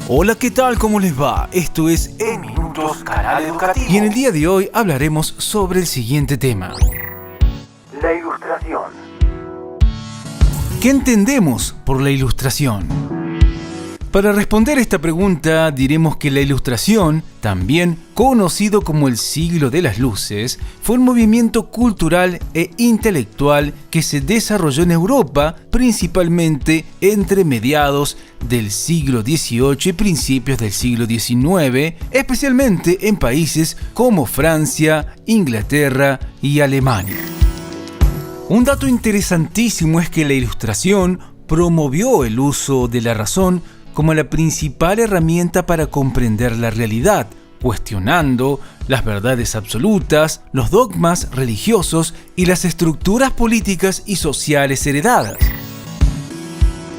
Hola, ¿qué tal? ¿Cómo les va? Esto es En Minutos, Canal Educativo. Y en el día de hoy hablaremos sobre el siguiente tema: la ilustración. ¿Qué entendemos por la ilustración? Para responder esta pregunta diremos que la Ilustración, también conocido como el siglo de las luces, fue un movimiento cultural e intelectual que se desarrolló en Europa, principalmente entre mediados del siglo XVIII y principios del siglo XIX, especialmente en países como Francia, Inglaterra y Alemania. Un dato interesantísimo es que la Ilustración promovió el uso de la razón como la principal herramienta para comprender la realidad, cuestionando las verdades absolutas, los dogmas religiosos y las estructuras políticas y sociales heredadas.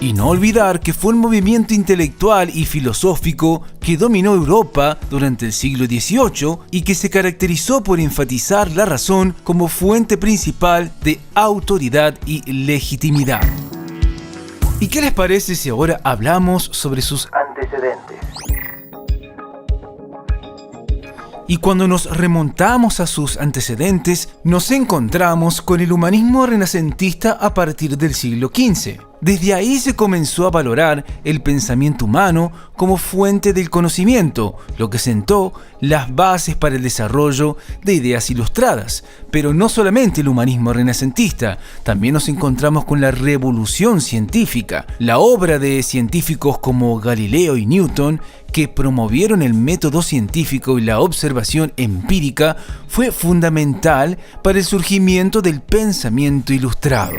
Y no olvidar que fue un movimiento intelectual y filosófico que dominó Europa durante el siglo XVIII y que se caracterizó por enfatizar la razón como fuente principal de autoridad y legitimidad. ¿Y qué les parece si ahora hablamos sobre sus antecedentes? Y cuando nos remontamos a sus antecedentes, nos encontramos con el humanismo renacentista a partir del siglo XV. Desde ahí se comenzó a valorar el pensamiento humano como fuente del conocimiento, lo que sentó las bases para el desarrollo de ideas ilustradas. Pero no solamente el humanismo renacentista, también nos encontramos con la revolución científica, la obra de científicos como Galileo y Newton, que promovieron el método científico y la observación empírica, fue fundamental para el surgimiento del pensamiento ilustrado.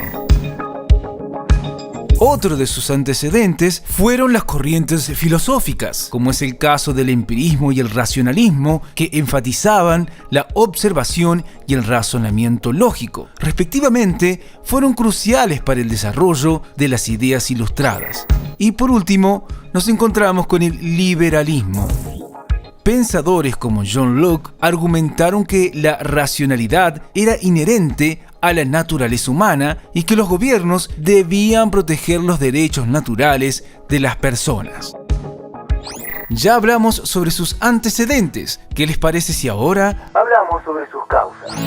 Otro de sus antecedentes fueron las corrientes filosóficas, como es el caso del empirismo y el racionalismo, que enfatizaban la observación y el razonamiento lógico. Respectivamente, fueron cruciales para el desarrollo de las ideas ilustradas. Y por último, nos encontramos con el liberalismo. Pensadores como John Locke argumentaron que la racionalidad era inherente a la naturaleza humana y que los gobiernos debían proteger los derechos naturales de las personas. Ya hablamos sobre sus antecedentes. ¿Qué les parece si ahora hablamos sobre sus causas?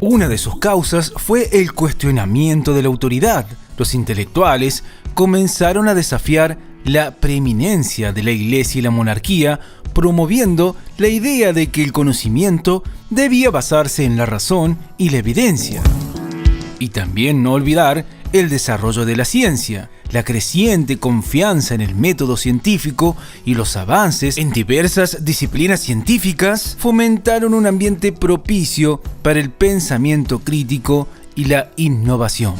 Una de sus causas fue el cuestionamiento de la autoridad. Los intelectuales comenzaron a desafiar la preeminencia de la Iglesia y la monarquía, promoviendo la idea de que el conocimiento debía basarse en la razón y la evidencia. Y también no olvidar el desarrollo de la ciencia, la creciente confianza en el método científico y los avances en diversas disciplinas científicas fomentaron un ambiente propicio para el pensamiento crítico y la innovación.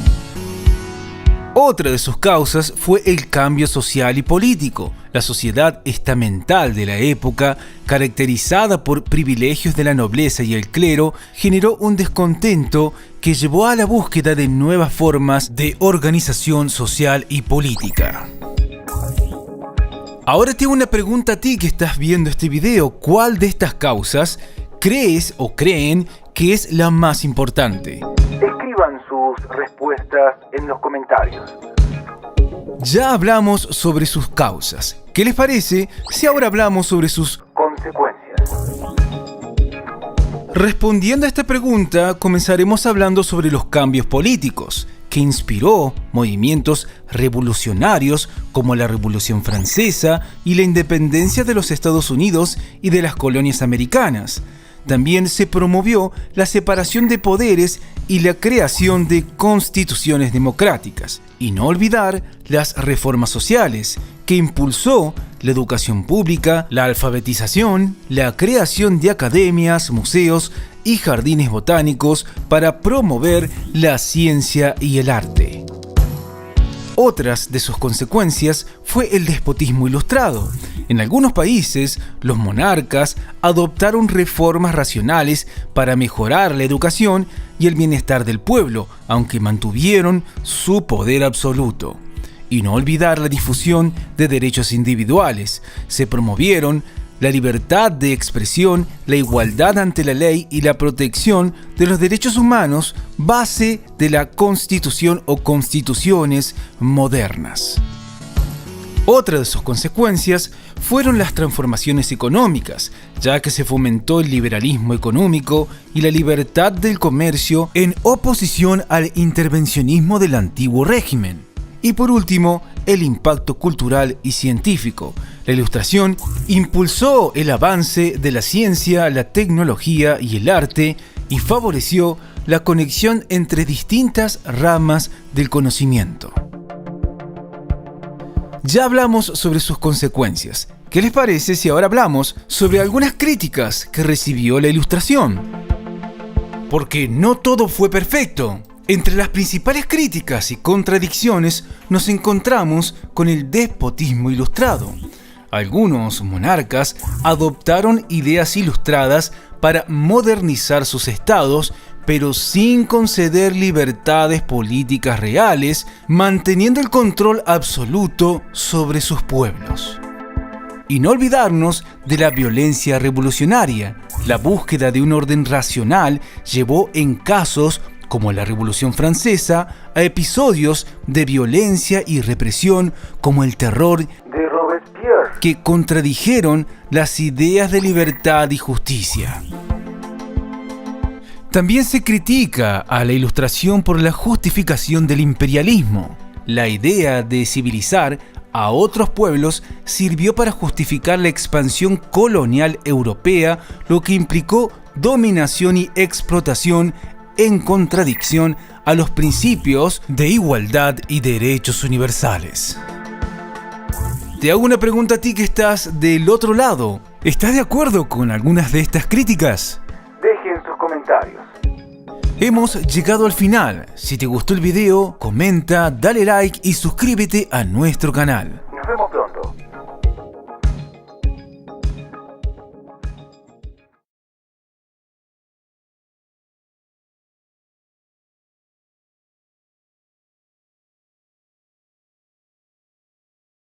Otra de sus causas fue el cambio social y político. La sociedad estamental de la época, caracterizada por privilegios de la nobleza y el clero, generó un descontento que llevó a la búsqueda de nuevas formas de organización social y política. Ahora te hago una pregunta a ti que estás viendo este video. ¿Cuál de estas causas crees o creen que es la más importante? Escriban sus respuestas en los comentarios. Ya hablamos sobre sus causas. ¿Qué les parece si ahora hablamos sobre sus consecuencias? Respondiendo a esta pregunta, comenzaremos hablando sobre los cambios políticos, que inspiró movimientos revolucionarios como la Revolución Francesa y la independencia de los Estados Unidos y de las colonias americanas. También se promovió la separación de poderes y la creación de constituciones democráticas. Y no olvidar las reformas sociales, que impulsó la educación pública, la alfabetización, la creación de academias, museos y jardines botánicos para promover la ciencia y el arte. Otras de sus consecuencias fue el despotismo ilustrado. En algunos países, los monarcas adoptaron reformas racionales para mejorar la educación y el bienestar del pueblo, aunque mantuvieron su poder absoluto. Y no olvidar la difusión de derechos individuales. Se promovieron la libertad de expresión, la igualdad ante la ley y la protección de los derechos humanos, base de la Constitución o constituciones modernas. Otra de sus consecuencias fueron las transformaciones económicas, ya que se fomentó el liberalismo económico y la libertad del comercio en oposición al intervencionismo del antiguo régimen. Y por último, el impacto cultural y científico. La Ilustración impulsó el avance de la ciencia, la tecnología y el arte y favoreció la conexión entre distintas ramas del conocimiento. Ya hablamos sobre sus consecuencias. ¿Qué les parece si ahora hablamos sobre algunas críticas que recibió la Ilustración? Porque no todo fue perfecto. Entre las principales críticas y contradicciones nos encontramos con el despotismo ilustrado. Algunos monarcas adoptaron ideas ilustradas para modernizar sus estados, pero sin conceder libertades políticas reales, manteniendo el control absoluto sobre sus pueblos. Y no olvidarnos de la violencia revolucionaria. La búsqueda de un orden racional llevó en casos como la Revolución Francesa a episodios de violencia y represión como el terror de Robespierre, que contradijeron las ideas de libertad y justicia. También se critica a la Ilustración por la justificación del imperialismo. La idea de civilizar a otros pueblos sirvió para justificar la expansión colonial europea, lo que implicó dominación y explotación en contradicción a los principios de igualdad y derechos universales. Te hago una pregunta a ti que estás del otro lado. ¿Estás de acuerdo con algunas de estas críticas? Dejen sus comentarios. Hemos llegado al final. Si te gustó el video, comenta, dale like y suscríbete a nuestro canal.